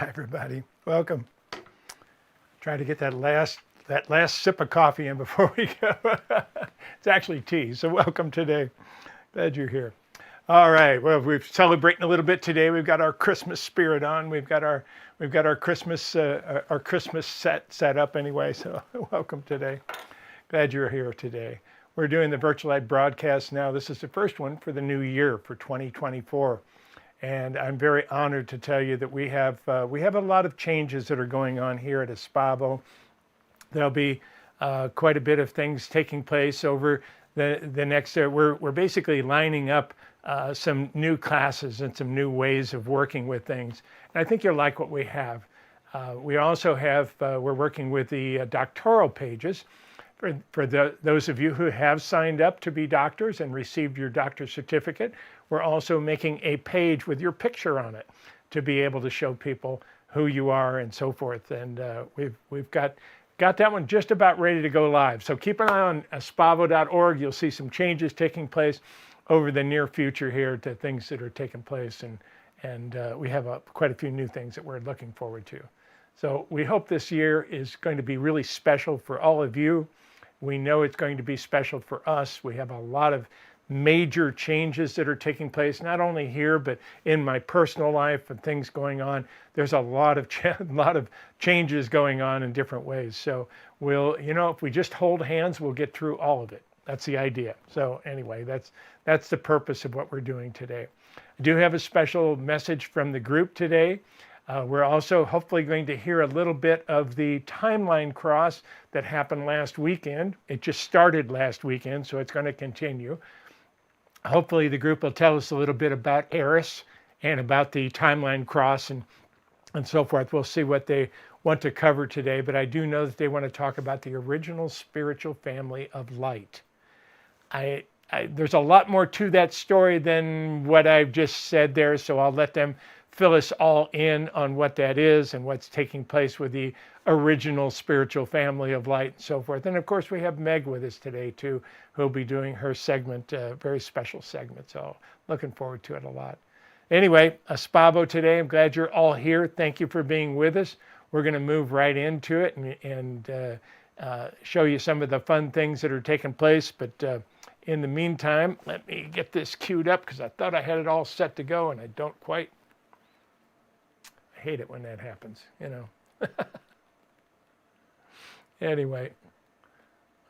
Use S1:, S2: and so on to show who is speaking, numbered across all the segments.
S1: Hi, everybody. Welcome. Try to get that last sip of coffee in before we go. It's actually tea, so welcome today. Glad you're here. All right. Well, we're celebrating a little bit today. We've got our Christmas spirit on. We've got our Christmas set up anyway. So welcome today. Glad you're here today. We're doing the VirtualLight Broadcast now. This is the first one for the new year for 2024. And I'm very honored to tell you that we have a lot of changes that are going on here at Espavo. There'll be quite a bit of things taking place over the next. We're basically lining up some new classes and some new ways of working with things. And I think you'll like what we have. We also have we're working with the doctoral pages. For those of you who have signed up to be doctors and received your doctor's certificate, we're also making a page with your picture on it to be able to show people who you are and so forth. And we've got that one just about ready to go live. So keep an eye on espavo.org. You'll see some changes taking place over the near future here to things that are taking place. And we have quite a few new things that we're looking forward to. So we hope this year is going to be really special for all of you. We know it's going to be special for us. We have a lot of major changes that are taking place, not only here, but in my personal life and things going on. There's a lot of changes going on in different ways. So if we just hold hands, we'll get through all of it. That's the idea. So anyway, that's the purpose of what we're doing today. I do have a special message from the group today. We're also hopefully going to hear a little bit of the timeline cross that happened last weekend. It just started last weekend, so it's going to continue. Hopefully the group will tell us a little bit about Eris and about the timeline cross and so forth. We'll see what they want to cover today, but I do know that they want to talk about the original spiritual family of light. There's a lot more to that story than what I've just said there, so I'll let them fill us all in on what that is and what's taking place with the original spiritual family of light and so forth. And of course, we have Meg with us today too, who'll be doing her segment, very special segment. So looking forward to it a lot. Anyway, Espavo today. I'm glad you're all here. Thank you for being with us. We're going to move right into it and show you some of the fun things that are taking place. But in the meantime, let me get this queued up because I thought I had it all set to go and I don't quite. Hate it when that happens, Anyway,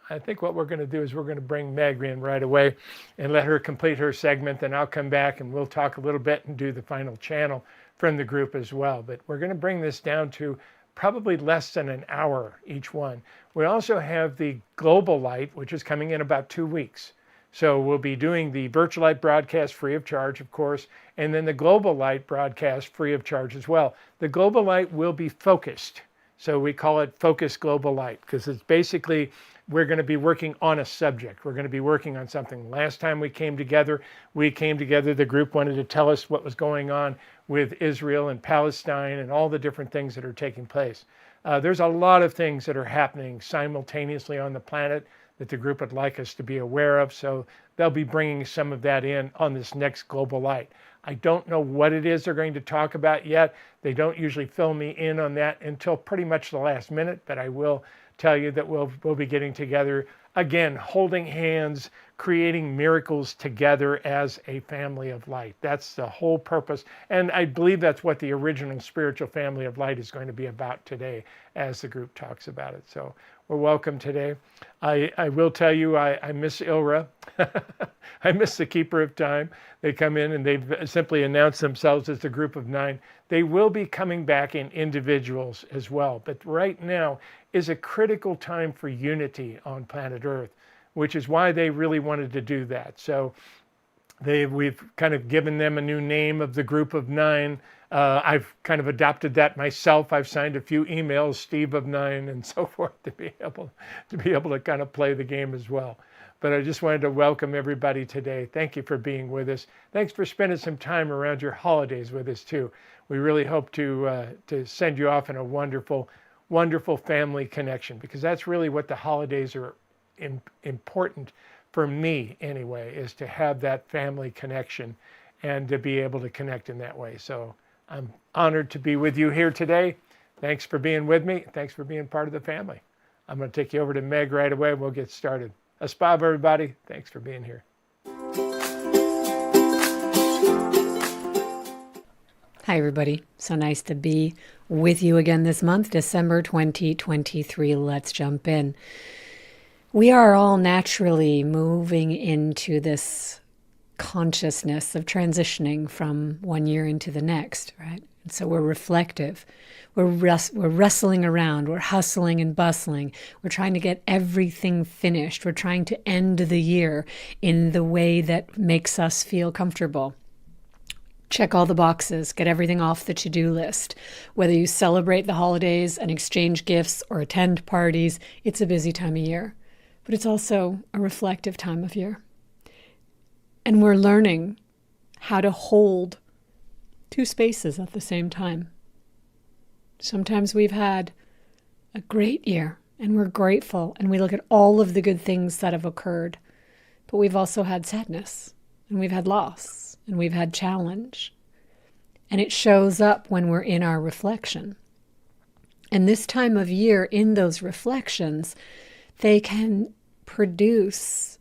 S1: I think what we're going to do is we're going to bring Meg in right away and let her complete her segment. Then I'll come back and we'll talk a little bit and do the final channel from the group as well. But we're going to bring this down to probably less than an hour each one. We also have the Global Light, which is coming in about 2 weeks. So we'll be doing the VirtualLight Broadcast free of charge, of course, and then the Global Light Broadcast free of charge as well. The Global Light will be focused. So we call it Focused Global Light because it's basically we're going to be working on a subject. We're going to be working on something. Last time we came together, the group wanted to tell us what was going on with Israel and Palestine and all the different things that are taking place. There's a lot of things that are happening simultaneously on the planet that the group would like us to be aware of. So they'll be bringing some of that in on this next Global Light. I don't know what it is they're going to talk about yet. They don't usually fill me in on that until pretty much the last minute, but I will tell you that we'll be getting together again, holding hands, creating miracles together as a family of light. That's the whole purpose. And I believe that's what the original spiritual family of light is going to be about today as the group talks about it. So we're welcome today. I will tell you, I miss Ilra. I miss the Keeper of Time. They come in and they've simply announced themselves as the group of 9. They will be coming back in individuals as well. But right now is a critical time for unity on planet Earth, which is why they really wanted to do that. So we've kind of given them a new name of the group of 9. I've kind of adopted that myself. I've signed a few emails, Steve of 9 and so forth, to be able to kind of play the game as well. But I just wanted to welcome everybody today. Thank you for being with us. Thanks for spending some time around your holidays with us too. We really hope to send you off in a wonderful, wonderful family connection, because that's really what the holidays are important for me anyway, is to have that family connection and to be able to connect in that way. So I'm honored to be with you here today. Thanks for being with me. Thanks for being part of the family. I'm going to take you over to Meg right away and we'll get started. Aspav, everybody. Thanks for being here.
S2: Hi, everybody. So nice to be with you again this month, December 2023. Let's jump in. We are all naturally moving into this consciousness of transitioning from one year into the next, right? And so we're reflective. We're wrestling around. We're hustling and bustling. We're trying to get everything finished. We're trying to end the year in the way that makes us feel comfortable. Check all the boxes, get everything off the to-do list. Whether you celebrate the holidays and exchange gifts or attend parties, it's a busy time of year. But it's also a reflective time of year. And we're learning how to hold two spaces at the same time. Sometimes we've had a great year and we're grateful and we look at all of the good things that have occurred. But we've also had sadness and we've had loss. And we've had challenge. And it shows up when we're in our reflection. And this time of year, in those reflections, they can produce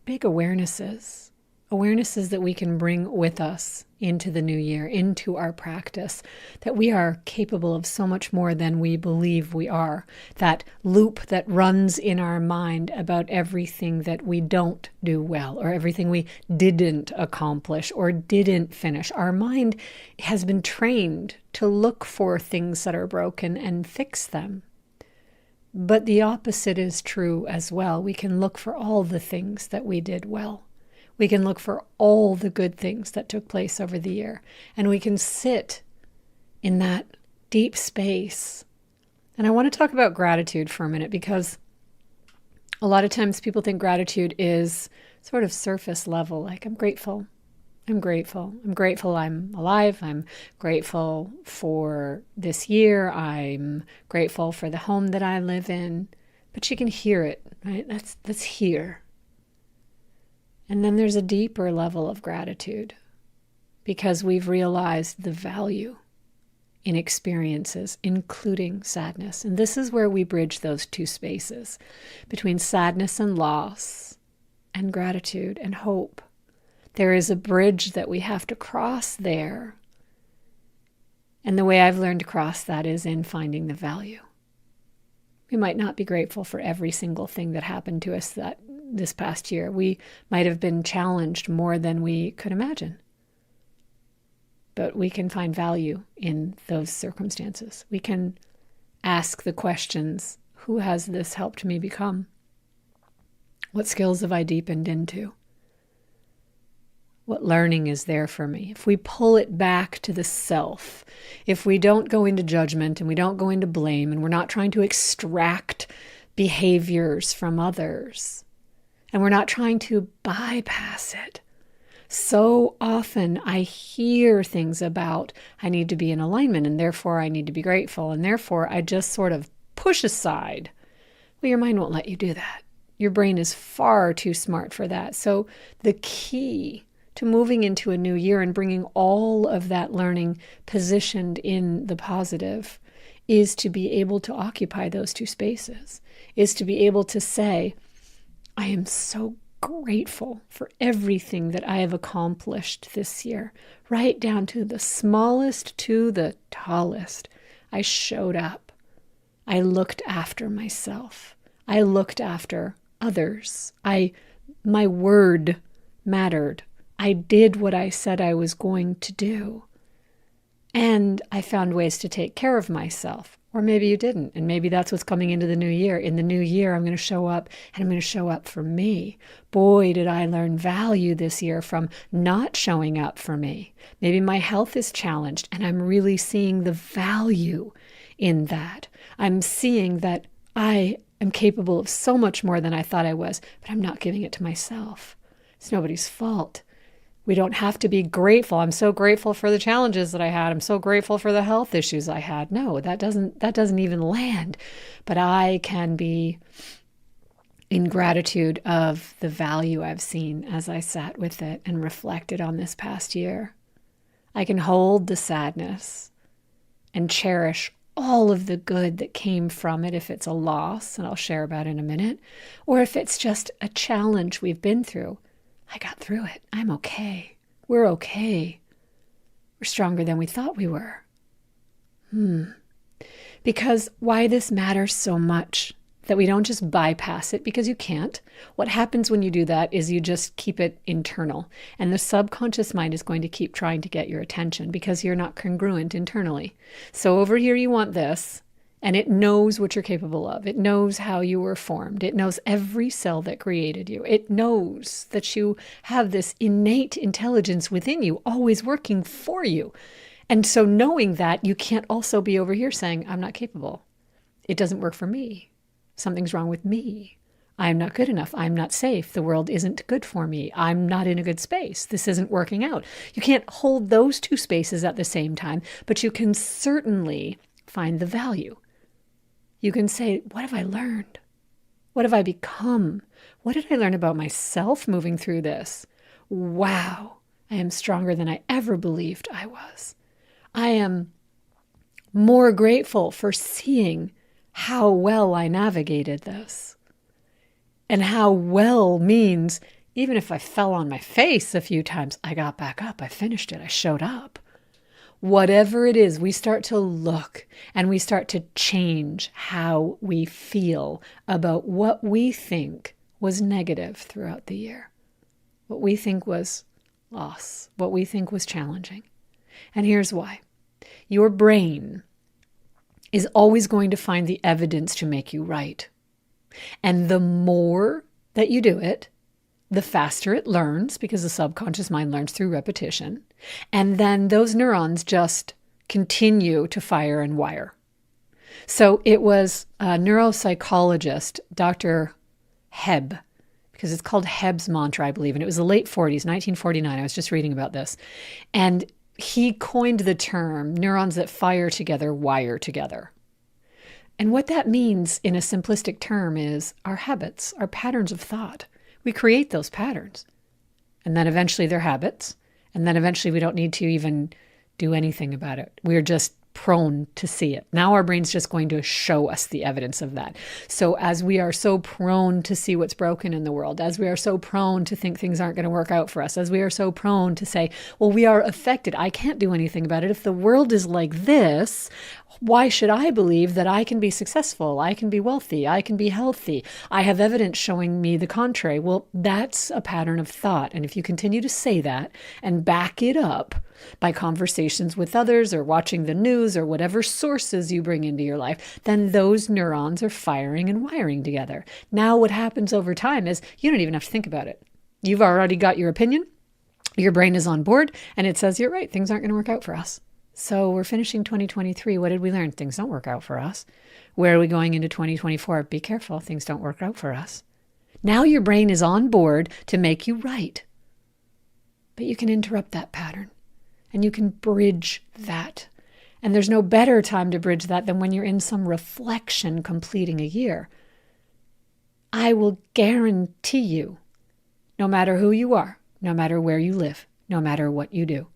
S2: big awarenesses that we can bring with us into the new year, into our practice, that we are capable of so much more than we believe we are. That loop that runs in our mind about everything that we don't do well, or everything we didn't accomplish or didn't finish. Our mind has been trained to look for things that are broken and fix them. But the opposite is true as well. We can look for all the things that we did well. We can look for all the good things that took place over the year. And we can sit in that deep space. And I want to talk about gratitude for a minute, because a lot of times people think gratitude is sort of surface level, like I'm grateful. I'm grateful. I'm grateful I'm alive. I'm grateful for this year. I'm grateful for the home that I live in. But you can hear it, right? That's here. And then there's a deeper level of gratitude because we've realized the value in experiences, including sadness. And this is where we bridge those two spaces between sadness and loss and gratitude and hope. There is a bridge that we have to cross there. And the way I've learned to cross that is in finding the value. We might not be grateful for every single thing that happened to us this past year. We might have been challenged more than we could imagine. But we can find value in those circumstances. We can ask the questions, who has this helped me become? What skills have I deepened into? What learning is there for me? If we pull it back to the self, if we don't go into judgment and we don't go into blame and we're not trying to extract behaviors from others and we're not trying to bypass it. So often I hear things about I need to be in alignment and therefore I need to be grateful and therefore I just sort of push aside. Well, your mind won't let you do that. Your brain is far too smart for that. So the key to moving into a new year and bringing all of that learning positioned in the positive is to be able to occupy those two spaces, is to be able to say, I am so grateful for everything that I have accomplished this year, right down to the smallest to the tallest. I showed up. I looked after myself. I looked after others. My word mattered. I did what I said I was going to do. And I found ways to take care of myself. Or maybe you didn't. And maybe that's what's coming into the new year. In the new year, I'm going to show up and I'm going to show up for me. Boy, did I learn value this year from not showing up for me. Maybe my health is challenged and I'm really seeing the value in that. I'm seeing that I am capable of so much more than I thought I was, but I'm not giving it to myself. It's nobody's fault. We don't have to be grateful. I'm so grateful for the challenges that I had. I'm so grateful for the health issues I had. No, that doesn't even land. But I can be in gratitude of the value I've seen as I sat with it and reflected on this past year. I can hold the sadness and cherish all of the good that came from it if it's a loss, and I'll share about it in a minute, or if it's just a challenge we've been through. I got through it. I'm okay. We're okay. We're stronger than we thought we were. Because why this matters so much, that we don't just bypass it, because you can't. What happens when you do that is you just keep it internal. And the subconscious mind is going to keep trying to get your attention because you're not congruent internally. So over here you want this, and it knows what you're capable of. It knows how you were formed. It knows every cell that created you. It knows that you have this innate intelligence within you, always working for you. And so knowing that, you can't also be over here saying, I'm not capable. It doesn't work for me. Something's wrong with me. I'm not good enough. I'm not safe. The world isn't good for me. I'm not in a good space. This isn't working out. You can't hold those two spaces at the same time, but you can certainly find the value. You can say, what have I learned? What have I become? What did I learn about myself moving through this? Wow, I am stronger than I ever believed I was. I am more grateful for seeing how well I navigated this. And how well means, even if I fell on my face a few times, I got back up, I finished it, I showed up. Whatever it is, we start to look and we start to change how we feel about what we think was negative throughout the year, what we think was loss, what we think was challenging. And here's why. Your brain is always going to find the evidence to make you right. And the more that you do it, the faster it learns, because the subconscious mind learns through repetition. And then those neurons just continue to fire and wire. So it was a neuropsychologist, Dr. Hebb, because it's called Hebb's mantra, I believe. And it was the late 40s, 1949. I was just reading about this. And he coined the term neurons that fire together, wire together. And what that means in a simplistic term is our habits, our patterns of thought. We create those patterns. And then eventually they're habits. And then eventually we don't need to even do anything about it. We're just prone to see it. Now our brain's just going to show us the evidence of that. So as we are so prone to see what's broken in the world, as we are so prone to think things aren't going to work out for us, as we are so prone to say, well, we are affected. I can't do anything about it. If the world is like this, why should I believe that I can be successful? I can be wealthy. I can be healthy. I have evidence showing me the contrary. Well, that's a pattern of thought. And if you continue to say that and back it up by conversations with others or watching the news or whatever sources you bring into your life, then those neurons are firing and wiring together. Now what happens over time is you don't even have to think about it. You've already got your opinion. Your brain is on board and it says, you're right, things aren't going to work out for us. So we're finishing 2023. What did we learn? Things don't work out for us. Where are we going into 2024? Be careful. Things don't work out for us. Now your brain is on board to make you right. But you can interrupt that pattern and you can bridge that. And there's no better time to bridge that than when you're in some reflection completing a year. I will guarantee you, no matter who you are, no matter where you live, no matter what you do,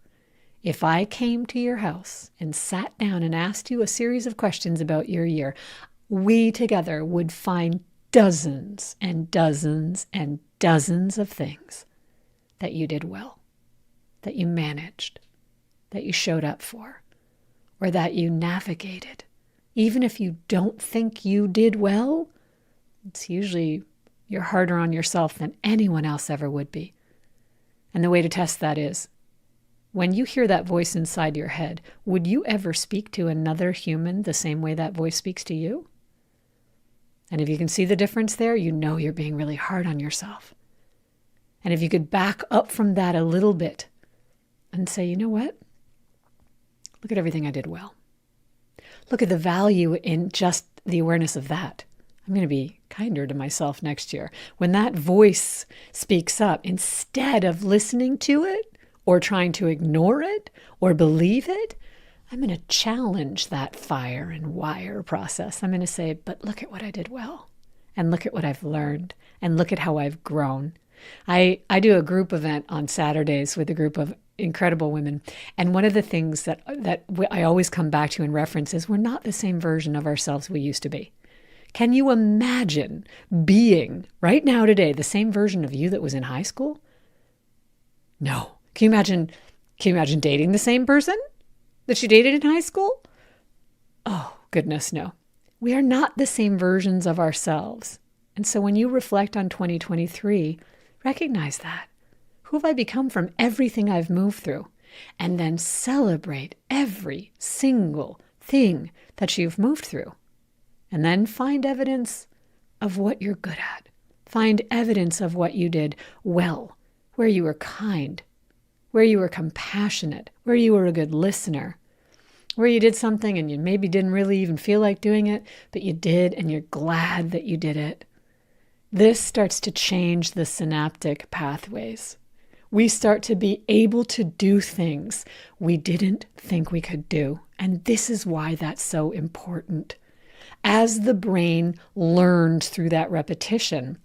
S2: if I came to your house and sat down and asked you a series of questions about your year, we together would find dozens and dozens and dozens of things that you did well, that you managed, that you showed up for, or that you navigated. Even if you don't think you did well, it's usually you're harder on yourself than anyone else ever would be. And the way to test that is, when you hear that voice inside your head, would you ever speak to another human the same way that voice speaks to you? And if you can see the difference there, you know you're being really hard on yourself. And if you could back up from that a little bit and say, you know what? Look at everything I did well. Look at the value in just the awareness of that. I'm going to be kinder to myself next year. When that voice speaks up, instead of listening to it, or trying to ignore it or believe it, I'm going to challenge that fire and wire process. I'm going to say, but look at what I did well, and look at what I've learned, and look at how I've grown. I do a group event on Saturdays with a group of incredible women. And one of the things that I always come back to and reference is we're not the same version of ourselves we used to be. Can you imagine being right now today the same version of you that was in high school? No. Can you imagine dating the same person that you dated in high school? Oh, goodness, no. We are not the same versions of ourselves. And so when you reflect on 2023, recognize that. Who have I become from everything I've moved through? And then celebrate every single thing that you've moved through. And then find evidence of what you're good at. Find evidence of what you did well, where you were kind, where you were compassionate, where you were a good listener, where you did something and you maybe didn't really even feel like doing it, but you did and you're glad that you did it. This starts to change the synaptic pathways. We start to be able to do things we didn't think we could do. And this is why that's so important. As the brain learns through that repetition,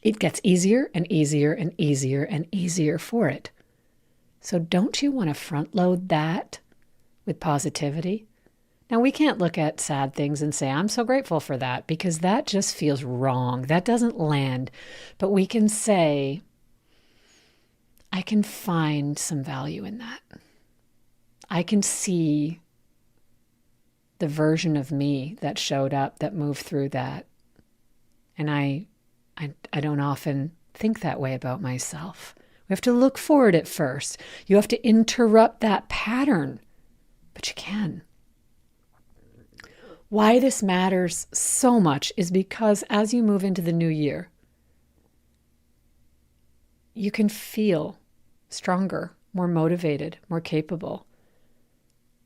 S2: it gets easier and easier and easier and easier for it. So don't you want to front load that with positivity? Now, we can't look at sad things and say, I'm so grateful for that, because that just feels wrong. That doesn't land. But we can say, I can find some value in that. I can see the version of me that showed up, that moved through that. And I don't often think that way about myself. We have to look forward at first. You have to interrupt that pattern, but you can. Why this matters so much is because as you move into the new year, you can feel stronger, more motivated, more capable,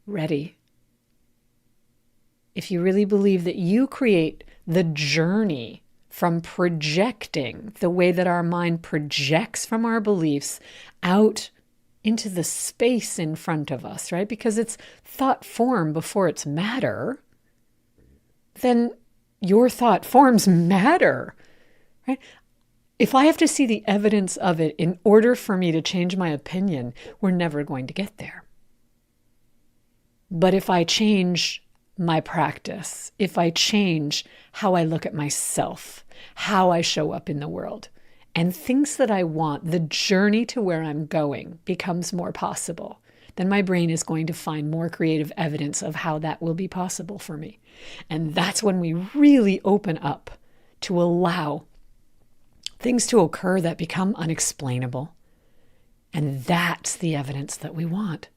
S2: ready. If you really believe that you create the journey from projecting the way that our mind projects from our beliefs out into the space in front of us, right? Because it's thought form before it's matter, then your thought forms matter, right? If I have to see the evidence of it in order for me to change my opinion, we're never going to get there. But if I change my practice, if I change how I look at myself, how I show up in the world, and things that I want, the journey to where I'm going becomes more possible, then my brain is going to find more creative evidence of how that will be possible for me. And that's when we really open up to allow things to occur that become unexplainable. And that's the evidence that we want.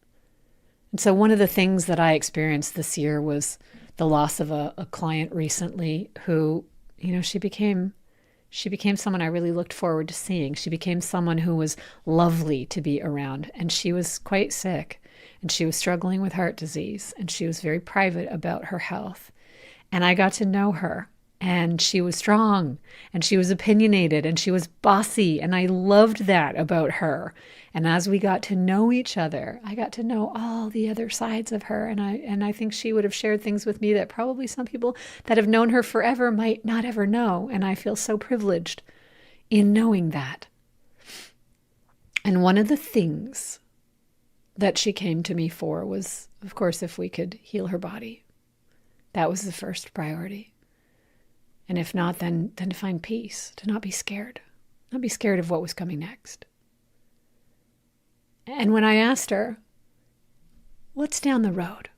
S2: And so one of the things that I experienced this year was the loss of a client recently who, she became someone I really looked forward to seeing. She became someone who was lovely to be around, and she was quite sick, and she was struggling with heart disease, and she was very private about her health. And I got to know her, and she was strong, and she was opinionated, and she was bossy, and I loved that about her. And as we got to know each other, I got to know all the other sides of her, and I think she would have shared things with me that probably some people that have known her forever might not ever know, and I feel so privileged in knowing that. And one of the things that she came to me for was, of course, if we could heal her body. That was the first priority. And if not, then to find peace, to not be scared of what was coming next. And when I asked her, what's down the road?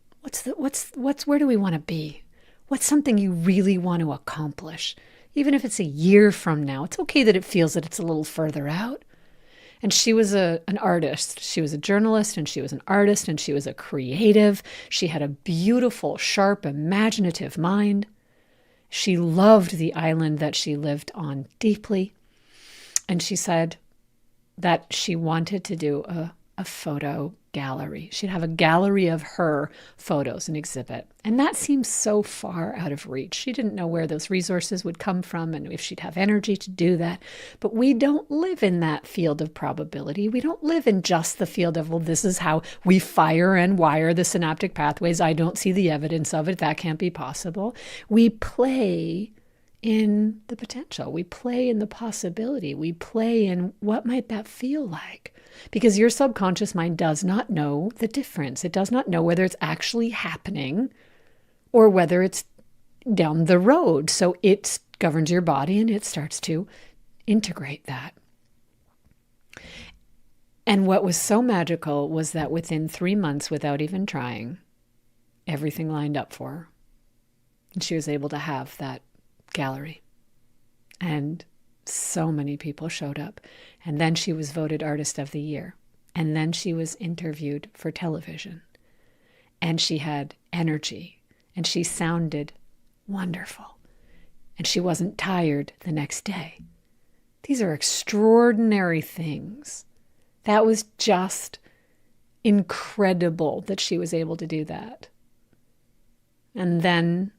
S2: Where do we want to be? What's something you really want to accomplish? Even if it's a year from now, it's okay that it feels that it's a little further out. And she was an artist. She was a journalist, and she was an artist, and she was a creative. She had a beautiful, sharp, imaginative mind. She loved the island that she lived on deeply. And she said that she wanted to do a photo gallery. She'd have a gallery of her photos and exhibit. And that seems so far out of reach. She didn't know where those resources would come from and if she'd have energy to do that. But we don't live in that field of probability. We don't live in just the field of, well, this is how we fire and wire the synaptic pathways. I don't see the evidence of it. That can't be possible. We play in the potential. We play in the possibility. We play in what might that feel like? Because your subconscious mind does not know the difference. It does not know whether it's actually happening or whether it's down the road. So it governs your body and it starts to integrate that. And what was so magical was that within 3 months, without even trying, everything lined up for her. And she was able to have that gallery. And so many people showed up. And then she was voted Artist of the Year. And then she was interviewed for television. And she had energy. And she sounded wonderful. And she wasn't tired the next day. These are extraordinary things. That was just incredible that she was able to do that. And then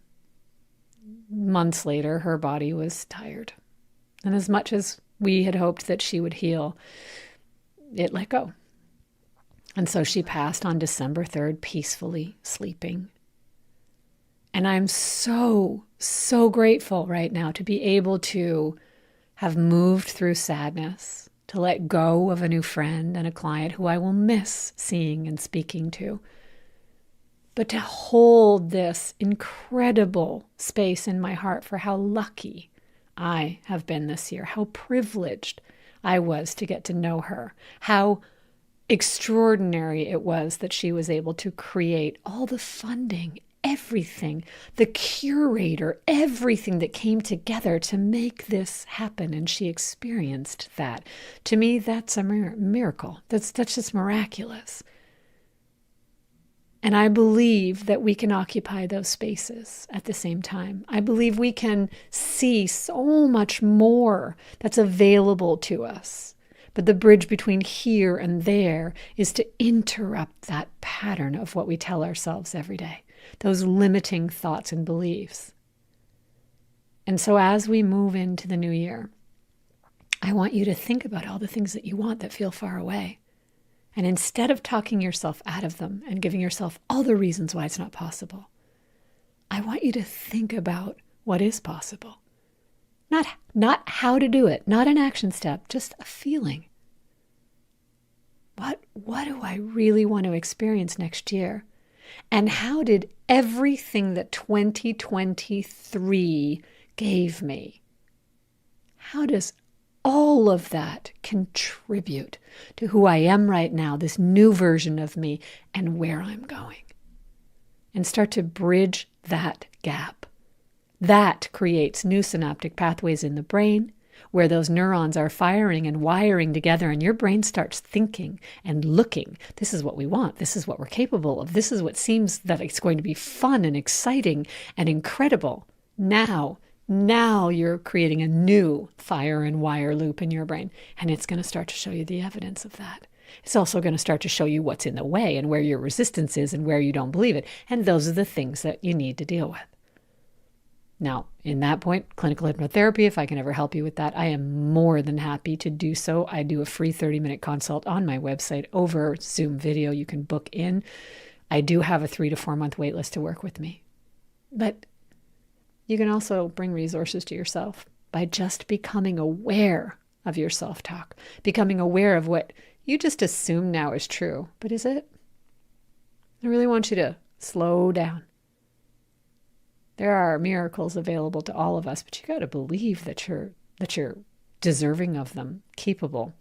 S2: months later, her body was tired. And as much as we had hoped that she would heal, it let go. And so she passed on December 3rd, peacefully sleeping. And I'm so, so grateful right now to be able to have moved through sadness, to let go of a new friend and a client who I will miss seeing and speaking to, but to hold this incredible space in my heart for how lucky I have been this year, how privileged I was to get to know her, how extraordinary it was that she was able to create all the funding, everything, the curator, everything that came together to make this happen. And she experienced that. To me, that's a miracle. That's just miraculous. And I believe that we can occupy those spaces at the same time. I believe we can see so much more that's available to us. But the bridge between here and there is to interrupt that pattern of what we tell ourselves every day, those limiting thoughts and beliefs. And so as we move into the new year, I want you to think about all the things that you want that feel far away. And instead of talking yourself out of them and giving yourself all the reasons why it's not possible, I want you to think about what is possible. Not how to do it, not an action step, just a feeling. What do I really want to experience next year? And how did everything that 2023 gave me, how does all of that contribute to who I am right now, this new version of me, and where I'm going? And start to bridge that gap. That creates new synaptic pathways in the brain, where those neurons are firing and wiring together, and your brain starts thinking and looking. This is what we want. This is what we're capable of. This is what seems that it's going to be fun and exciting and incredible. Now you're creating a new fire and wire loop in your brain, and it's going to start to show you the evidence of that. It's also going to start to show you what's in the way and where your resistance is and where you don't believe it. And those are the things that you need to deal with. Now, in that point, clinical hypnotherapy, if I can ever help you with that, I am more than happy to do so. I do a free 30-minute consult on my website over Zoom video. You can book in. I do have a 3 to 4 month wait list to work with me. But you can also bring resources to yourself by just becoming aware of your self-talk, becoming aware of what you just assume now is true. But is it? I really want you to slow down. There are miracles available to all of us, but you got to believe that you're deserving of them, capable,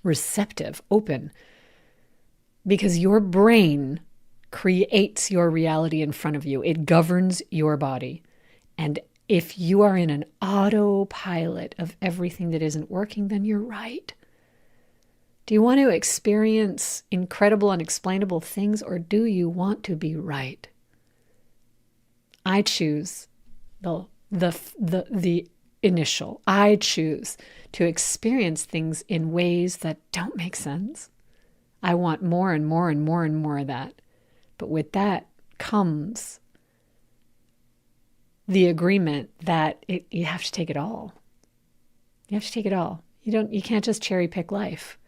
S2: receptive, open, because your brain creates your reality in front of you. It governs your body. And if you are in an autopilot of everything that isn't working, then you're right. Do you want to experience incredible, unexplainable things, or do you want to be right? I choose the initial. I choose to experience things in ways that don't make sense. I want more and more and more and more of that. But with that comes the agreement that you have to take it all. You have to take it all. You can't just cherry pick life.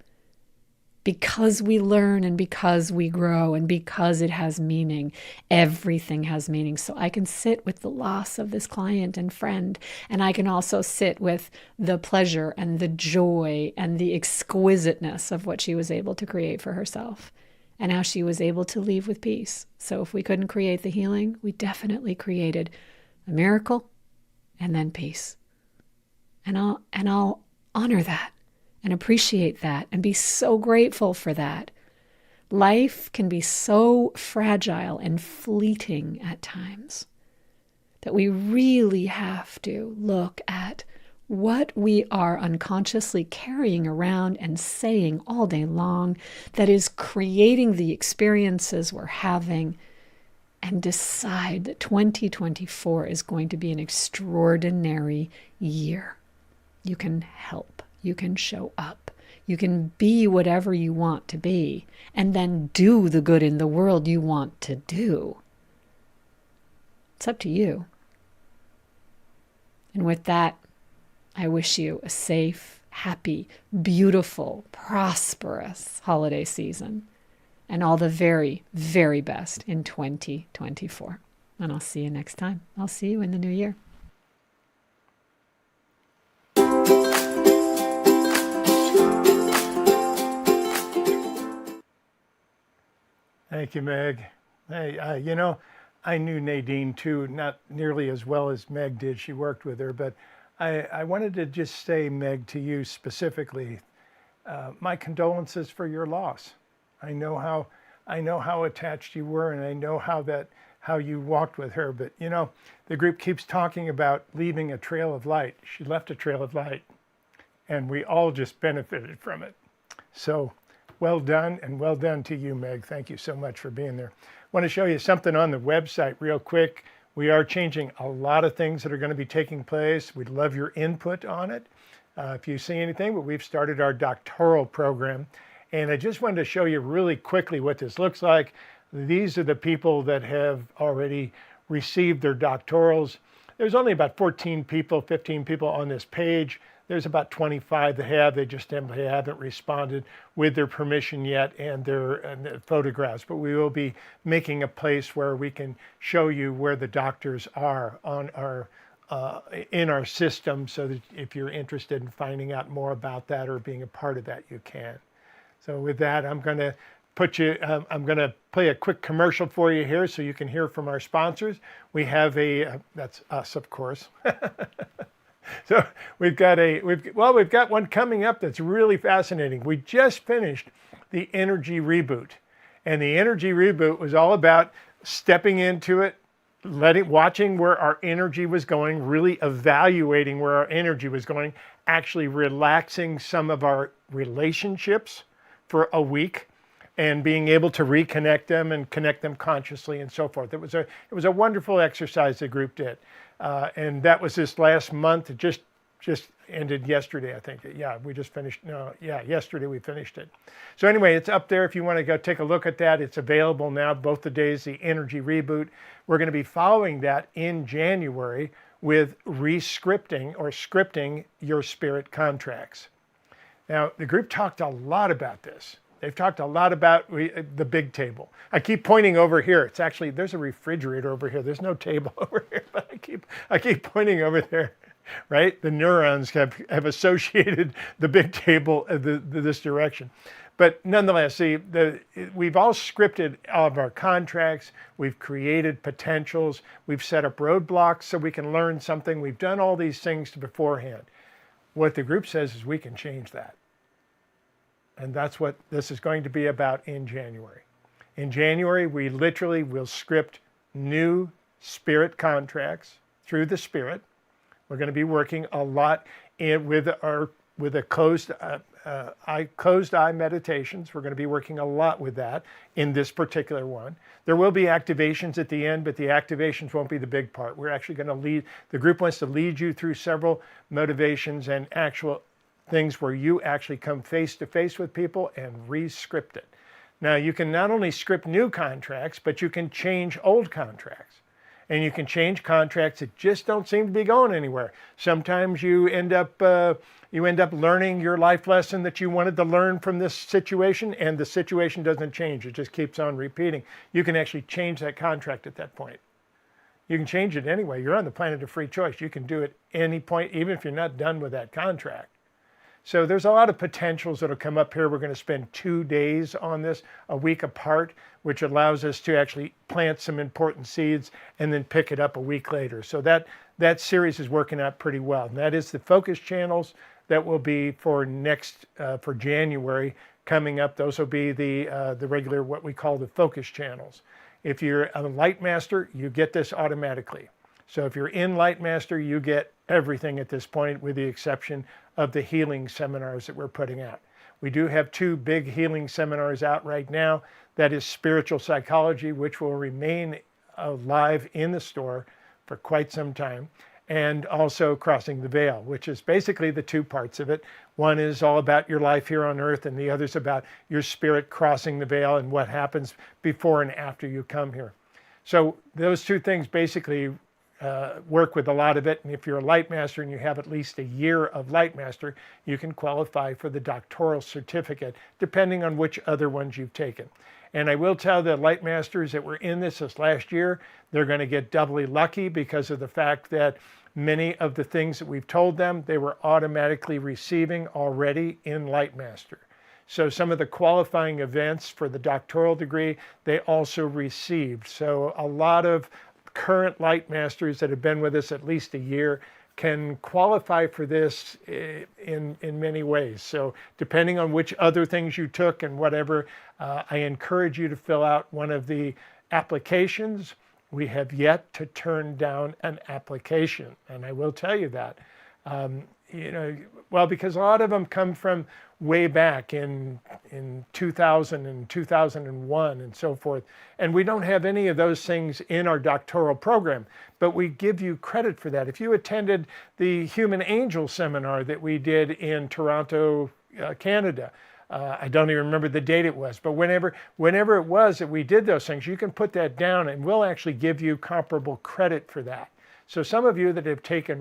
S2: Because we learn and because we grow and because it has meaning, everything has meaning. So I can sit with the loss of this client and friend, and I can also sit with the pleasure and the joy and the exquisiteness of what she was able to create for herself and how she was able to leave with peace. So if we couldn't create the healing, we definitely created a miracle and then peace. And I'll honor that and appreciate that and be so grateful for that. Life can be so fragile and fleeting at times that we really have to look at what we are unconsciously carrying around and saying all day long that is creating the experiences we're having, and decide that 2024 is going to be an extraordinary year. You can help. You can show up. You can be whatever you want to be, and then do the good in the world you want to do. It's up to you. And with that, I wish you a safe, happy, beautiful, prosperous holiday season, and all the very, very best in 2024. And I'll see you next time. I'll see you in the new year.
S1: Thank you, Meg. Hey, I knew Nadine too, not nearly as well as Meg did. She worked with her, but I wanted to just say, Meg, to you specifically, my condolences for your loss. I know how attached you were, and I know how you walked with her. But the group keeps talking about leaving a trail of light. She left a trail of light, and we all just benefited from it. So well done, and well done to you, Meg. Thank you so much for being there. I want to show you something on the website real quick. We are changing a lot of things that are going to be taking place. We'd love your input on it. If you see anything, but we've started our doctoral program. And I just wanted to show you really quickly what this looks like. These are the people that have already received their doctorals. There's only about 14 people, 15 people on this page. There's about 25 that have. They just simply haven't responded with their permission yet and their photographs. But we will be making a place where we can show you where the doctors are on our in our system, so that if you're interested in finding out more about that or being a part of that, you can. So with that, I'm going to play a quick commercial for you here so you can hear from our sponsors. We have that's us, of course. So we've got one coming up that's really fascinating. We just finished the energy reboot, and the energy reboot was all about stepping into it, watching where our energy was going, really evaluating where our energy was going, actually relaxing some of our relationships for a week, and being able to reconnect them and connect them consciously and so forth. It was a wonderful exercise the group did. And that was this last month. It just ended yesterday, I think. Yeah, we just finished. No, yeah, yesterday we finished it. So anyway, it's up there if you want to go take a look at that. It's available now, both the days, the energy reboot. We're going to be following that in January with re-scripting or scripting your spirit contracts. Now, the group talked a lot about this. They've talked a lot about the big table. I keep pointing over here. It's actually, there's a refrigerator over here. There's no table over here, but I keep pointing over there, right? The neurons have associated the big table this direction. But nonetheless, we've all scripted all of our contracts. We've created potentials. We've set up roadblocks so we can learn something. We've done all these things beforehand. What the group says is we can change that. And that's what this is going to be about in January. In January, we literally will script new spirit contracts through the spirit. We're going to be working a lot with closed eye meditations. We're going to be working a lot with that in this particular one. There will be activations at the end, but the activations won't be the big part. We're actually going to the group wants to lead you through several motivations and actual things where you actually come face to face with people and re-script it. Now, you can not only script new contracts, but you can change old contracts. And you can change contracts that just don't seem to be going anywhere. Sometimes you end up learning your life lesson that you wanted to learn from this situation, and the situation doesn't change. It just keeps on repeating. You can actually change that contract at that point. You can change it anyway. You're on the planet of free choice. You can do it any point, even if you're not done with that contract. So there's a lot of potentials that'll come up here. We're going to spend 2 days on this, a week apart, which allows us to actually plant some important seeds and then pick it up a week later. So that series is working out pretty well. And that is the focus channels that will be for for January coming up. Those will be the regular, what we call the focus channels. If you're a Light Master, you get this automatically. So if you're in Light Master, you get everything at this point, with the exception of the healing seminars that we're putting out. We do have 2 big healing seminars out right now. That is Spiritual Psychology, which will remain live in the store for quite some time, and also Crossing the Veil, which is basically the 2 parts of it. One is all about your life here on earth, and the other is about your spirit crossing the veil and what happens before and after you come here. So those 2 things basically work with a lot of it. And if you're a Light Master and you have at least a year of Light Master, you can qualify for the doctoral certificate, depending on which other ones you've taken. And I will tell the Light Masters that were in this last year, they're going to get doubly lucky because of the fact that many of the things that we've told them, they were automatically receiving already in Light Master. So some of the qualifying events for the doctoral degree, they also received. So a lot of current Light Masters that have been with us at least a year can qualify for this in many ways. So depending on which other things you took and whatever, I encourage you to fill out one of the applications. We have yet to turn down an application, and I will tell you that. Well, because a lot of them come from way back in 2000 and 2001 and so forth. And we don't have any of those things in our doctoral program, but we give you credit for that. If you attended the Human Angel seminar that we did in Toronto, Canada, I don't even remember the date it was, but whenever it was that we did those things, you can put that down and we'll actually give you comparable credit for that. So some of you that have taken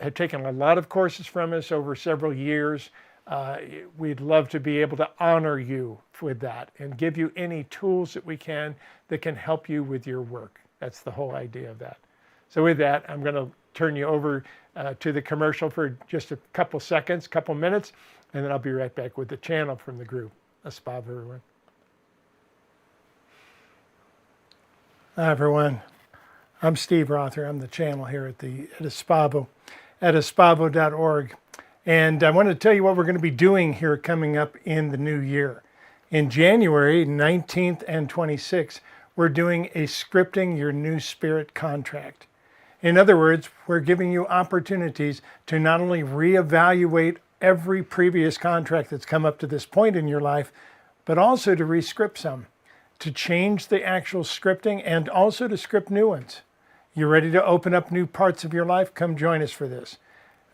S1: have taken a lot of courses from us over several years, we'd love to be able to honor you with that and give you any tools that we can that can help you with your work. That's the whole idea of that. So with that, I'm going to turn you over to the commercial for just a couple seconds, couple minutes, and then I'll be right back with the channel from the group. Aspav, everyone. Hi, everyone. I'm Steve Rother. I'm the channel here at Aspavo, at aspavo.org. And I want to tell you what we're going to be doing here coming up in the new year. In January 19th and 26th, we're doing a Scripting Your New Spirit contract. In other words, we're giving you opportunities to not only reevaluate every previous contract that's come up to this point in your life, but also to re-script some, to change the actual scripting and also to script new ones. You're ready to open up new parts of your life? Come join us for this.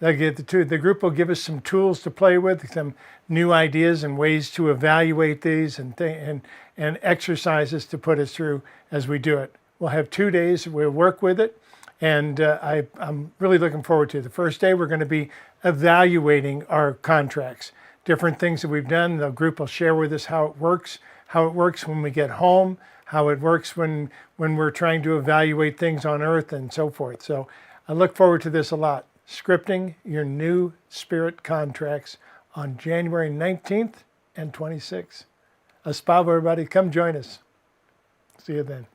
S1: The group will give us some tools to play with, some new ideas and ways to evaluate these and exercises to put us through as we do it. We'll have 2 days. We'll work with it. And I'm really looking forward to it. The first day, we're going to be evaluating our contracts, different things that we've done. The group will share with us how it works when we get home, how it works when we're trying to evaluate things on Earth and so forth. So I look forward to this a lot. Scripting Your New Spirit contracts on January 19th and 26th. Aspavo, everybody, come join us. See you then.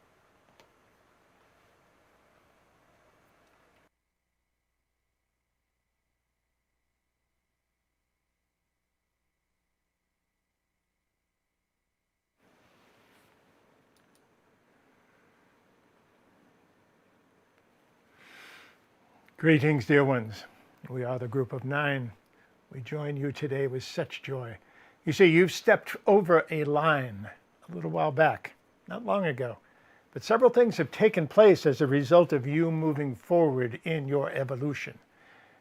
S1: Greetings, dear ones. We are the group of 9. We join you today with such joy. You see, you've stepped over a line a little while back, not long ago, but several things have taken place as a result of you moving forward in your evolution.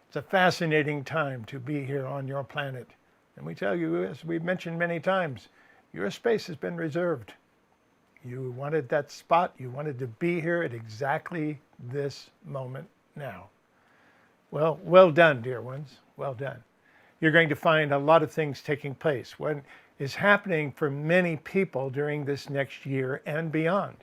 S1: It's a fascinating time to be here on your planet. And we tell you, as we've mentioned many times, your space has been reserved. You wanted that spot. You wanted to be here at exactly this moment now. Well, well done, dear ones. Well done. You're going to find a lot of things taking place. What is happening for many people during this next year and beyond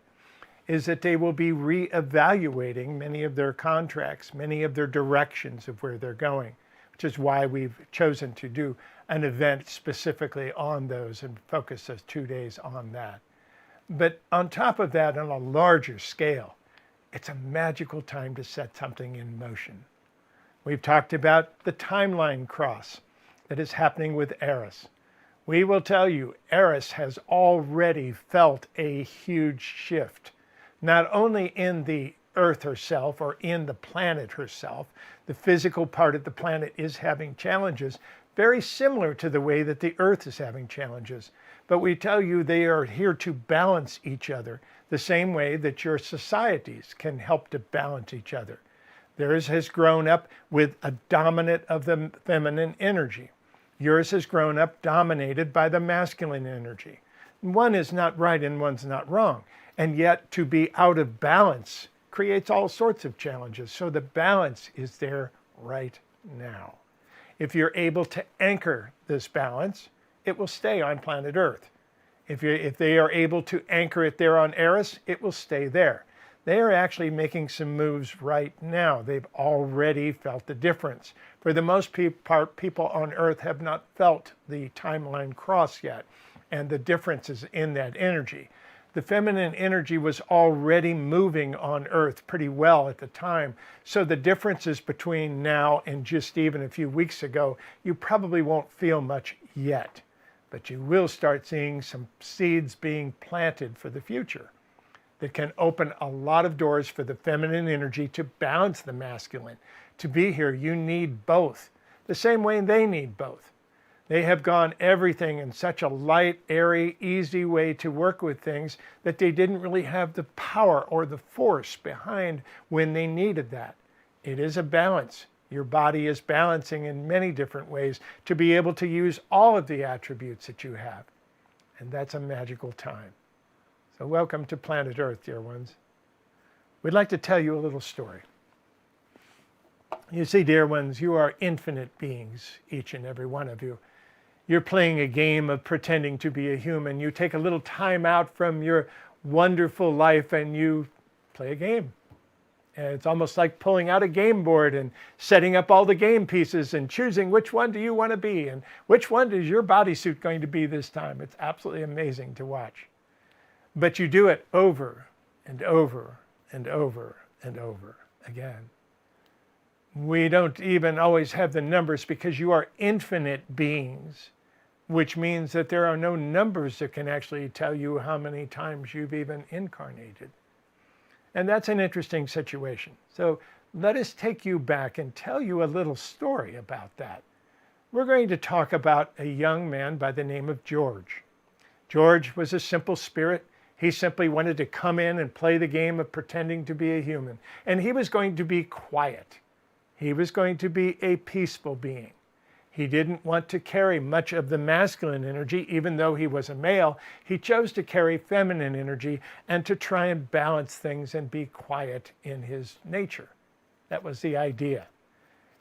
S1: is that they will be reevaluating many of their contracts, many of their directions of where they're going, which is why we've chosen to do an event specifically on those and focus those 2 days on that. But on top of that, on a larger scale, it's a magical time to set something in motion. We've talked about the timeline cross that is happening with Eris. We will tell you, Eris has already felt a huge shift, not only in the Earth herself or in the planet herself. The physical part of the planet is having challenges, very similar to the way that the Earth is having challenges. But we tell you they are here to balance each other, the same way that your societies can help to balance each other. Theirs has grown up with a dominant of the feminine energy. Yours has grown up dominated by the masculine energy. One is not right and one's not wrong. And yet to be out of balance creates all sorts of challenges. So the balance is there right now. If you're able to anchor this balance, it will stay on planet Earth. If they are able to anchor it there on Eris, it will stay there. They are actually making some moves right now. They've already felt the difference. For the most part, people on Earth have not felt the timeline cross yet, and the difference is in that energy. The feminine energy was already moving on Earth pretty well at the time. So the differences between now and just even a few weeks ago, you probably won't feel much yet. But you will start seeing some seeds being planted for the future that can open a lot of doors for the feminine energy to balance the masculine. To be here, you need both, the same way they need both. They have gone everything in such a light, airy, easy way to work with things that they didn't really have the power or the force behind when they needed that. It is a balance. Your body is balancing in many different ways to be able to use all of the attributes that you have. And that's a magical time. So welcome to planet Earth, dear ones. We'd like to tell you a little story. You see, dear ones, you are infinite beings, each and every one of you. You're playing a game of pretending to be a human. You take a little time out from your wonderful life and you play a game. And it's almost like pulling out a game board and setting up all the game pieces and choosing which one do you want to be and which one is your bodysuit going to be this time. It's absolutely amazing to watch. But you do it over and over and over and over again. We don't even always have the numbers because you are infinite beings, which means that there are no numbers that can actually tell you how many times you've even incarnated. And that's an interesting situation. So let us take you back and tell you a little story about that. We're going to talk about a young man by the name of George. George was a simple spirit. He simply wanted to come in and play the game of pretending to be a human. And he was going to be quiet. He was going to be a peaceful being. He didn't want to carry much of the masculine energy, even though he was a male. He chose to carry feminine energy and to try and balance things and be quiet in his nature. That was the idea.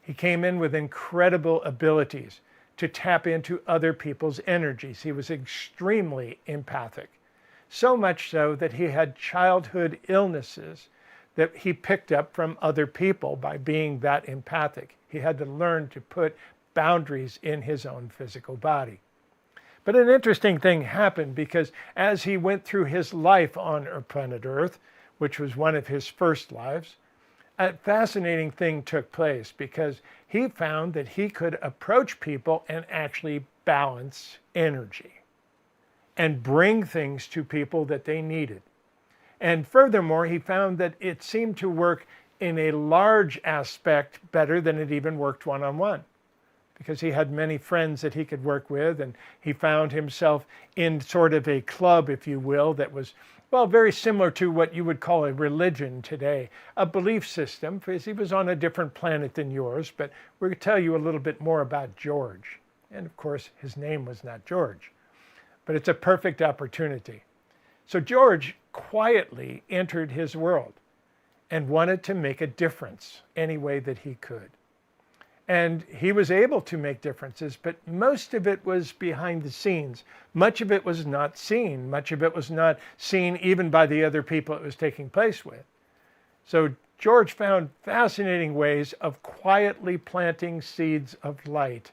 S1: He came in with incredible abilities to tap into other people's energies. He was extremely empathic. So much so that he had childhood illnesses that he picked up from other people by being that empathic. He had to learn to put boundaries in his own physical body. But an interesting thing happened because as he went through his life on planet Earth, which was one of his first lives, a fascinating thing took place because he found that he could approach people and actually balance energy and bring things to people that they needed. And furthermore, he found that it seemed to work in a large aspect better than it even worked one-on-one, because he had many friends that he could work with, and he found himself in sort of a club, if you will, that was, well, very similar to what you would call a religion today, a belief system, because he was on a different planet than yours. But we're going to tell you a little bit more about George. And of course, his name was not George, but it's a perfect opportunity. So George quietly entered his world and wanted to make a difference any way that he could. And he was able to make differences, but most of it was behind the scenes. Much of it was not seen. Much of it was not seen even by the other people it was taking place with. So George found fascinating ways of quietly planting seeds of light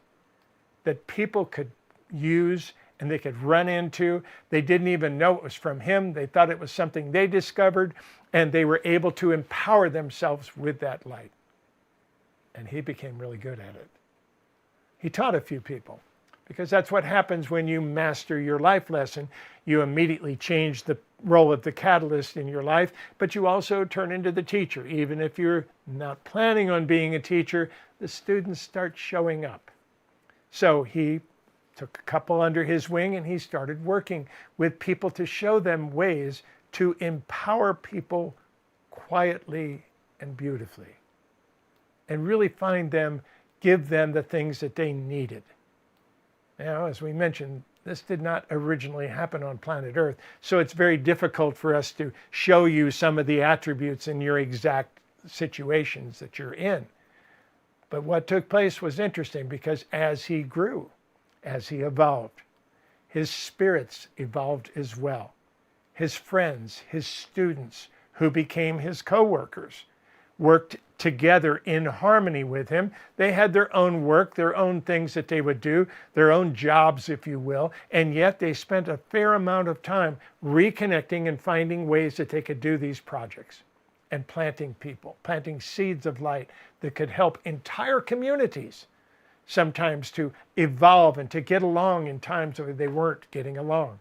S1: that people could use and they could run into. They didn't even know it was from him. They thought it was something they discovered, and they were able to empower themselves with that light. And he became really good at it. He taught a few people, because that's what happens when you master your life lesson. You immediately change the role of the catalyst in your life, but you also turn into the teacher. Even if you're not planning on being a teacher, the students start showing up. So he took a couple under his wing and he started working with people to show them ways to empower people quietly and beautifully, and really give them the things that they needed. Now, as we mentioned, this did not originally happen on planet Earth, so it's very difficult for us to show you some of the attributes in your exact situations that you're in. But what took place was interesting, because as he grew, as he evolved, his spirits evolved as well. His friends, his students, who became his co-workers, worked together in harmony with him. They had their own work, their own things that they would do, their own jobs, if you will, and yet they spent a fair amount of time reconnecting and finding ways that they could do these projects and planting seeds of light that could help entire communities sometimes to evolve and to get along in times where they weren't getting along.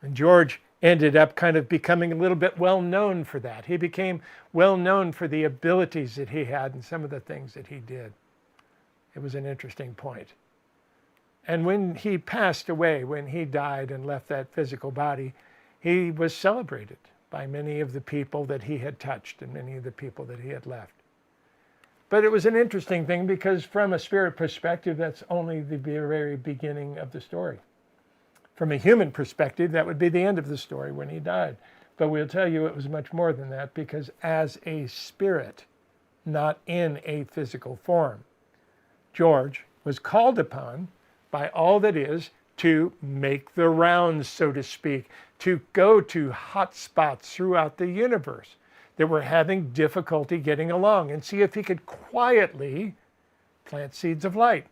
S1: And George ended up kind of becoming a little bit well known for that. He became well known for the abilities that he had and some of the things that he did. It was an interesting point. And when he passed away, when he died and left that physical body, he was celebrated by many of the people that he had touched and many of the people that he had left. But it was an interesting thing, because from a spirit perspective, that's only the very beginning of the story. From a human perspective, that would be the end of the story when he died. But we'll tell you it was much more than that, because as a spirit, not in a physical form, George was called upon by all that is to make the rounds, so to speak, to go to hot spots throughout the universe that were having difficulty getting along, and see if he could quietly plant seeds of light.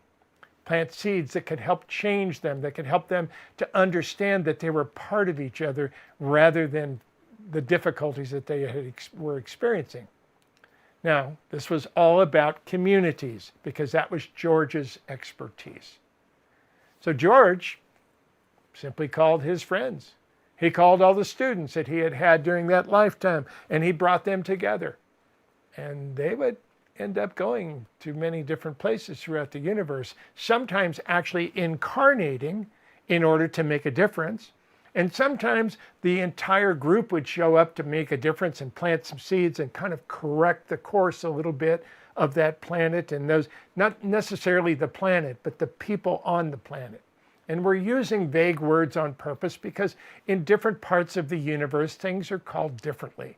S1: Plant seeds that could help change them, that could help them to understand that they were part of each other rather than the difficulties that they were experiencing. Now, this was all about communities, because that was George's expertise. So George simply called his friends. He called all the students that he had had during that lifetime, and he brought them together. And they would end up going to many different places throughout the universe, sometimes actually incarnating in order to make a difference. And sometimes the entire group would show up to make a difference and plant some seeds and kind of correct the course a little bit of that planet, and those, not necessarily the planet, but the people on the planet. And we're using vague words on purpose, because in different parts of the universe, things are called differently.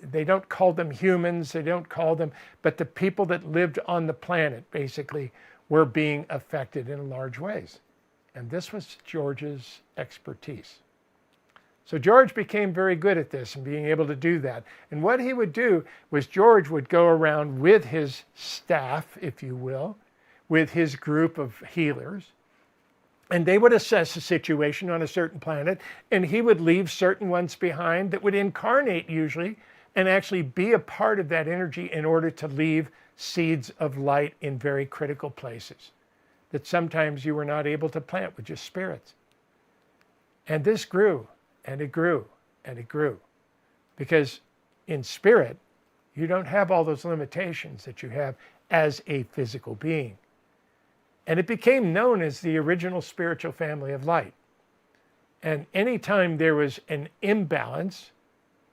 S1: They don't call them humans, they don't call them, but the people that lived on the planet basically were being affected in large ways. And this was George's expertise. So George became very good at this and being able to do that. And what he would do was George would go around with his staff, if you will, with his group of healers, and they would assess a situation on a certain planet, and he would leave certain ones behind that would incarnate usually and actually be a part of that energy in order to leave seeds of light in very critical places that sometimes you were not able to plant with just spirits. And this grew, and it grew, and it grew. Because in spirit, you don't have all those limitations that you have as a physical being. And it became known as the original spiritual family of light. And anytime there was an imbalance,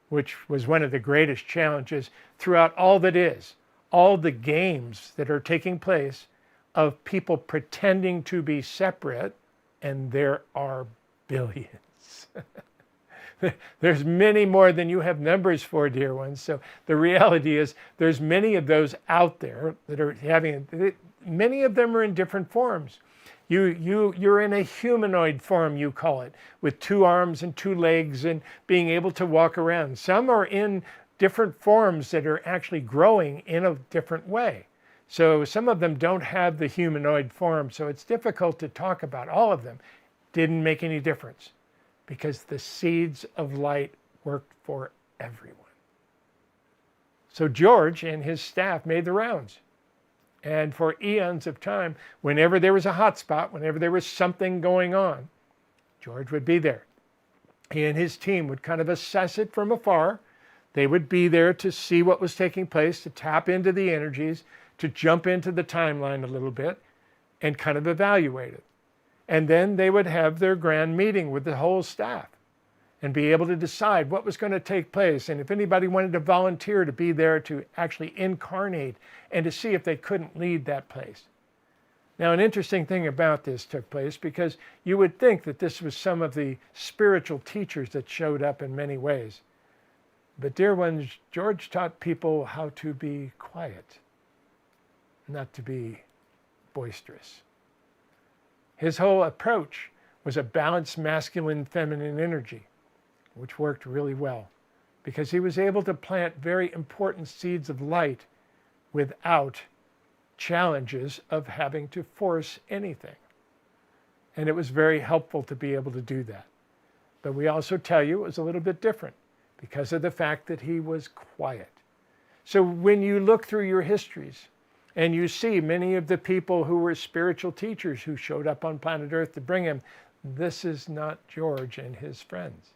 S1: which was one of the greatest challenges throughout all that is, all the games that are taking place of people pretending to be separate, and there are billions. There's many more than you have numbers for, dear ones. So the reality is there's many of those out there that are having, many of them are in different forms. You're in a humanoid form, you call it, with 2 arms and 2 legs and being able to walk around. Some are in different forms that are actually growing in a different way. So some of them don't have the humanoid form, so it's difficult to talk about. All of them didn't make any difference because the seeds of light worked for everyone. So George and his staff made the rounds. And for eons of time, whenever there was a hot spot, whenever there was something going on, George would be there. He and his team would kind of assess it from afar. They would be there to see what was taking place, to tap into the energies, to jump into the timeline a little bit and kind of evaluate it. And then they would have their grand meeting with the whole staff and be able to decide what was going to take place. And if anybody wanted to volunteer to be there to actually incarnate and to see if they couldn't lead that place. Now, an interesting thing about this took place because you would think that this was some of the spiritual teachers that showed up in many ways. But dear ones, George taught people how to be quiet, not to be boisterous. His whole approach was a balanced masculine-feminine energy, which worked really well because he was able to plant very important seeds of light without challenges of having to force anything. And it was very helpful to be able to do that. But we also tell you it was a little bit different because of the fact that he was quiet. So when you look through your histories and you see many of the people who were spiritual teachers who showed up on planet Earth to bring him, this is not George and his friends.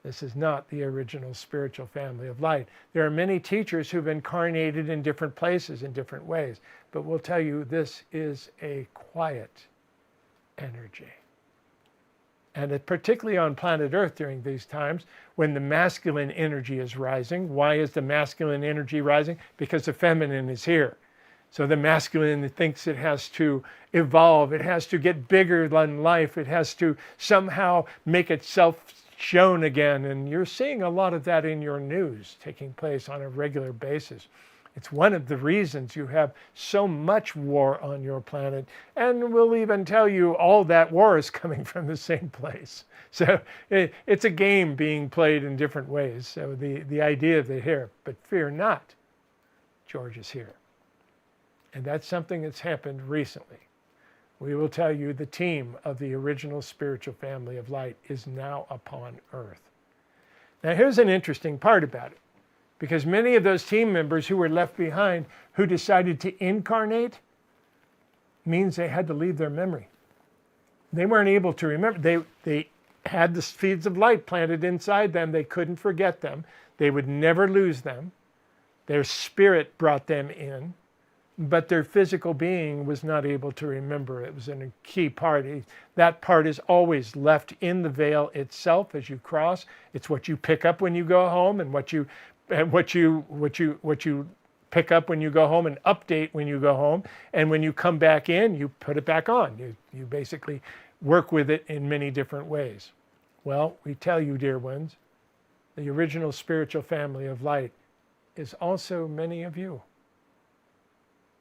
S1: This is not the original spiritual family of light. There are many teachers who've incarnated in different places in different ways, but we'll tell you this is a quiet energy. And particularly on planet Earth during these times when the masculine energy is rising. Why is the masculine energy rising? Because the feminine is here. So the masculine thinks it has to evolve. It has to get bigger than life. It has to somehow make itself shown again. And you're seeing a lot of that in your news taking place on a regular basis. It's one of the reasons you have so much war on your planet. And we'll even tell you all that war is coming from the same place. So it's a game being played in different ways. So the idea of it here, but fear not, George is here. And that's something that's happened recently. We will tell you the team of the original spiritual family of light is now upon Earth. Now here's an interesting part about it. Because many of those team members who were left behind, who decided to incarnate, means they had to leave their memory. They weren't able to remember. They had the seeds of light planted inside them. They couldn't forget them. They would never lose them. Their spirit brought them in, but their physical being was not able to remember. It was a key part. That part is always left in the veil itself as you cross. It's what you pick up when you go home and what you pick up when you go home and update when you go home. And when you come back in, you put it back on. You basically work with it in many different ways. Well, we tell you, dear ones, the original spiritual family of light is also many of you.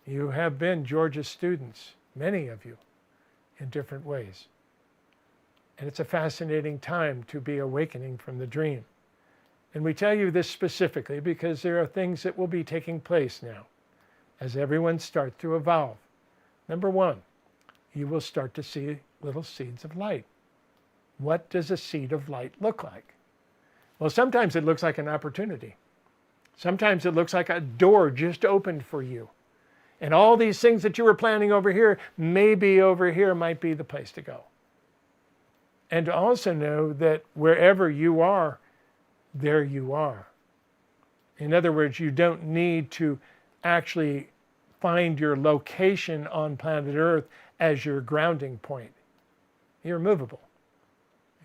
S1: You have been George's students, many of you, in different ways. And it's a fascinating time to be awakening from the dream. And we tell you this specifically because there are things that will be taking place now as everyone starts to evolve. Number one, you will start to see little seeds of light. What does a seed of light look like? Well, sometimes it looks like an opportunity. Sometimes it looks like a door just opened for you. And all these things that you were planning over here, maybe over here might be the place to go. And to also know that wherever you are, there you are. In other words, you don't need to actually find your location on planet Earth as your grounding point. You're movable.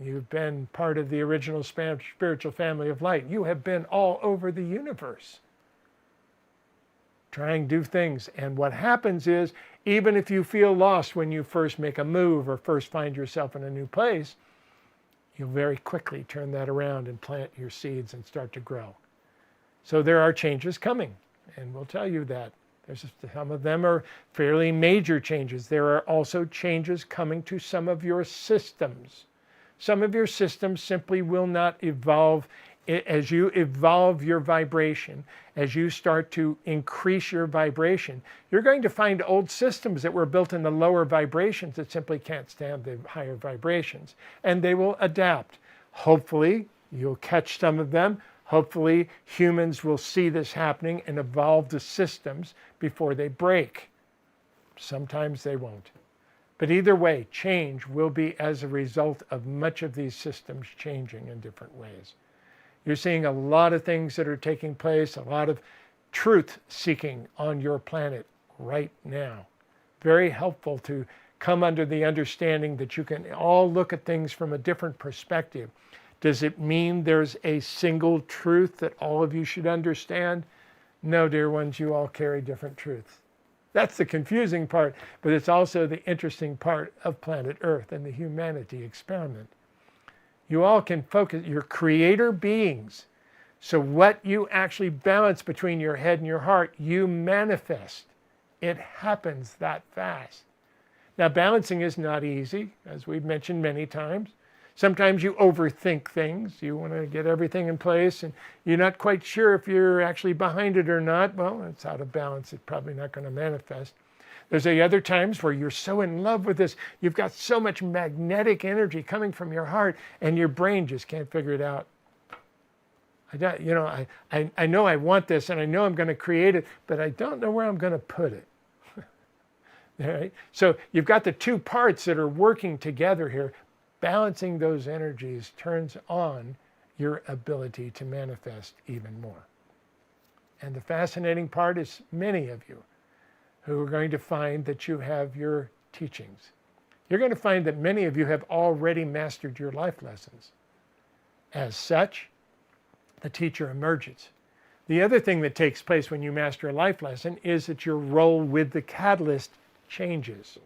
S1: You've been part of the original spiritual family of light. You have been all over the universe trying to do things. And what happens is, even if you feel lost when you first make a move or first find yourself in a new place, you'll very quickly turn that around and plant your seeds and start to grow. So there are changes coming, and we'll tell you that. Some of them are fairly major changes. There are also changes coming to some of your systems. Some of your systems simply will not evolve. As you evolve your vibration, as you start to increase your vibration, you're going to find old systems that were built in the lower vibrations that simply can't stand the higher vibrations, and they will adapt. Hopefully, you'll catch some of them. Hopefully, humans will see this happening and evolve the systems before they break. Sometimes they won't. But either way, change will be as a result of much of these systems changing in different ways. You're seeing a lot of things that are taking place, a lot of truth seeking on your planet right now. Very helpful to come under the understanding that you can all look at things from a different perspective. Does it mean there's a single truth that all of you should understand? No, dear ones, you all carry different truths. That's the confusing part, but it's also the interesting part of planet Earth and the humanity experiment. You all can focus, you're creator beings. So what you actually balance between your head and your heart, you manifest. It happens that fast. Now, balancing is not easy, as we've mentioned many times. Sometimes you overthink things. You want to get everything in place, and you're not quite sure if you're actually behind it or not. Well, it's out of balance. It's probably not going to manifest. There's the other times where you're so in love with this, you've got so much magnetic energy coming from your heart, and your brain just can't figure it out. I know I want this, and I know I'm going to create it, but I don't know where I'm going to put it. All right? So you've got the two parts that are working together here. Balancing those energies turns on your ability to manifest even more. And the fascinating part is many of you who are going to find that you have your teachings. You're going to find that many of you have already mastered your life lessons. As such, the teacher emerges. The other thing that takes place when you master a life lesson is that your role with the catalyst changes.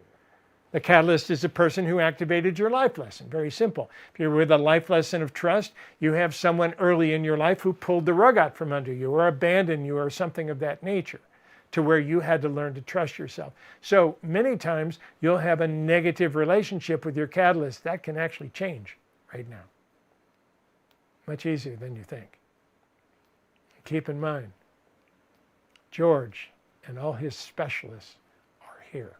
S1: The catalyst is the person who activated your life lesson. Very simple. If you're with a life lesson of trust, you have someone early in your life who pulled the rug out from under you or abandoned you or something of that nature, to where you had to learn to trust yourself. So many times you'll have a negative relationship with your catalyst. That can actually change right now. Much easier than you think. Keep in mind, George and all his specialists are here.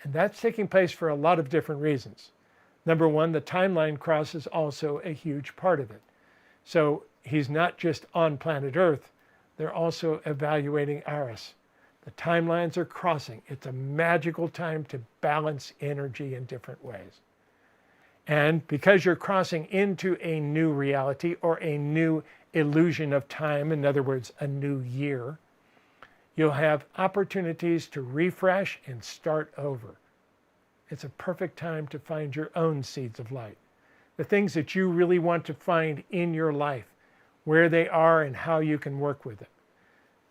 S1: And that's taking place for a lot of different reasons. Number one, the timeline cross is also a huge part of it. So he's not just on planet Earth, they're also evaluating Eris. The timelines are crossing. It's a magical time to balance energy in different ways. And because you're crossing into a new reality or a new illusion of time, in other words, a new year, you'll have opportunities to refresh and start over. It's a perfect time to find your own seeds of light. The things that you really want to find in your life, where they are and how you can work with it.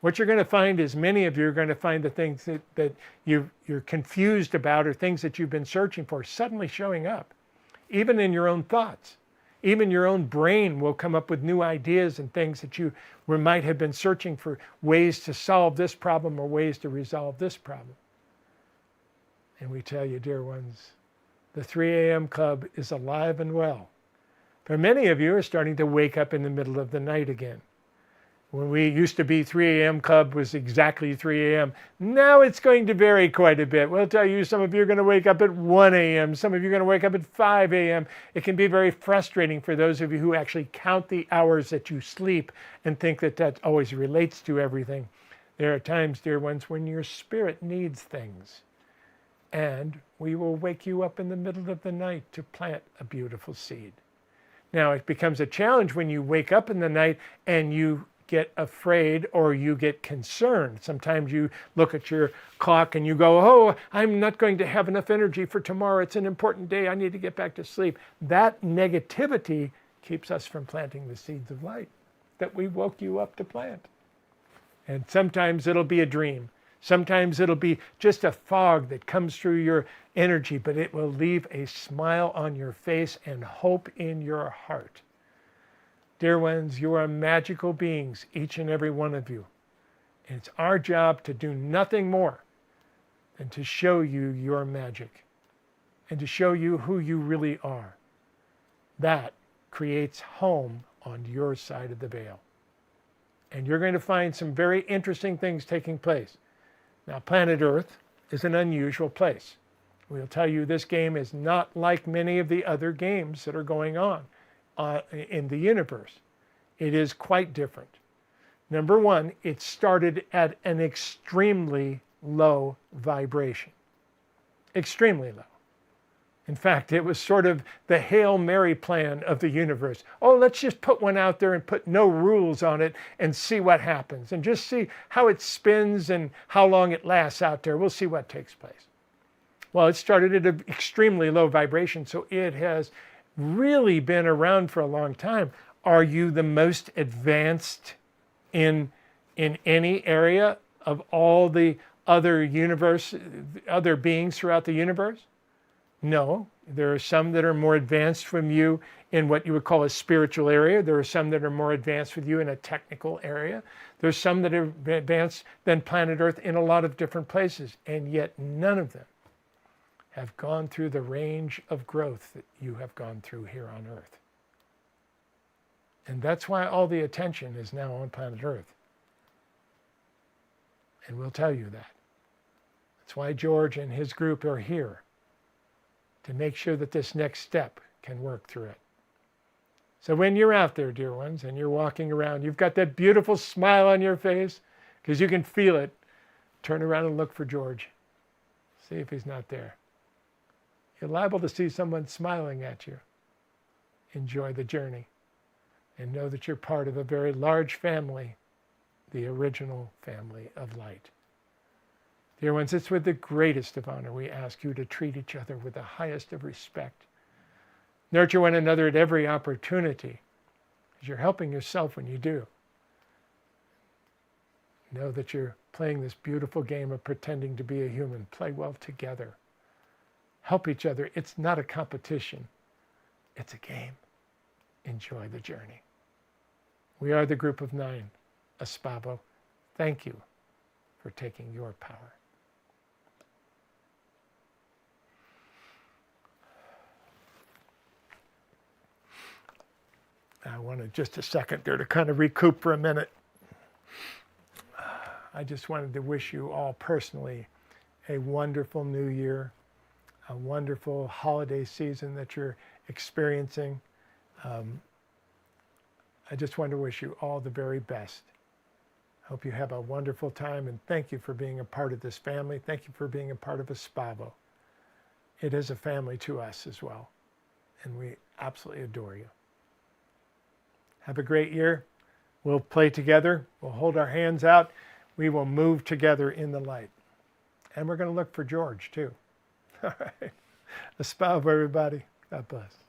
S1: What you're going to find is many of you are going to find the things that you're confused about or things that you've been searching for suddenly showing up, even in your own thoughts. Even your own brain will come up with new ideas and things that you might have been searching for ways to solve this problem or ways to resolve this problem. And we tell you, dear ones, the 3 a.m. club is alive and well. For many of you are starting to wake up in the middle of the night again. When we used to be 3 a.m. club was exactly 3 a.m. Now it's going to vary quite a bit. We'll tell you, some of you are going to wake up at 1 a.m. Some of you are going to wake up at 5 a.m. It can be very frustrating for those of you who actually count the hours that you sleep and think that that always relates to everything. There are times, dear ones, when your spirit needs things. And we will wake you up in the middle of the night to plant a beautiful seed. Now, it becomes a challenge when you wake up in the night and you get afraid or you get concerned. Sometimes you look at your clock and you go, oh, I'm not going to have enough energy for tomorrow. It's an important day. I need to get back to sleep. That negativity keeps us from planting the seeds of light that we woke you up to plant. And sometimes it'll be a dream. Sometimes it'll be just a fog that comes through your energy, but it will leave a smile on your face and hope in your heart. Dear ones, you are magical beings, each and every one of you. And it's our job to do nothing more than to show you your magic and to show you who you really are. That creates home on your side of the veil. And you're going to find some very interesting things taking place. Now, planet Earth is an unusual place. We'll tell you this game is not like many of the other games that are going on in the universe. It is quite different. Number one, it started at an extremely low vibration. Extremely low. In fact, it was sort of the Hail Mary plan of the universe. Oh, let's just put one out there and put no rules on it and see what happens. And just see how it spins and how long it lasts out there. We'll see what takes place. Well, it started at an extremely low vibration, so it has really been around for a long time. Are you the most advanced in any area of all the other beings throughout the universe? No, there are some that are more advanced from you in what you would call a spiritual area. There are some that are more advanced with you in a technical area. There's some that are advanced than planet Earth in a lot of different places, and yet none of them have gone through the range of growth that you have gone through here on Earth. And that's why all the attention is now on planet Earth. And we'll tell you that. That's why George and his group are here, to make sure that this next step can work through it. So when you're out there, dear ones, and you're walking around, you've got that beautiful smile on your face, because you can feel it. Turn around and look for George. See if he's not there. You're liable to see someone smiling at you. Enjoy the journey. And know that you're part of a very large family, the original family of light. Dear ones, it's with the greatest of honor we ask you to treat each other with the highest of respect. Nurture one another at every opportunity, because you're helping yourself when you do. Know that you're playing this beautiful game of pretending to be a human. Play well together. Help each other. It's not a competition. It's a game. Enjoy the journey. We are the group of 9, Espavo. Thank you for taking your power. I wanted just a second there to kind of recoup for a minute. I just wanted to wish you all personally a wonderful new year, a wonderful holiday season that you're experiencing. I just want to wish you all the very best. Hope you have a wonderful time, and thank you for being a part of this family. Thank you for being a part of Espavo. It is a family to us as well, and we absolutely adore you. Have a great year. We'll play together. We'll hold our hands out. We will move together in the light. And we're going to look for George, too. All right. Espavo, everybody. God bless.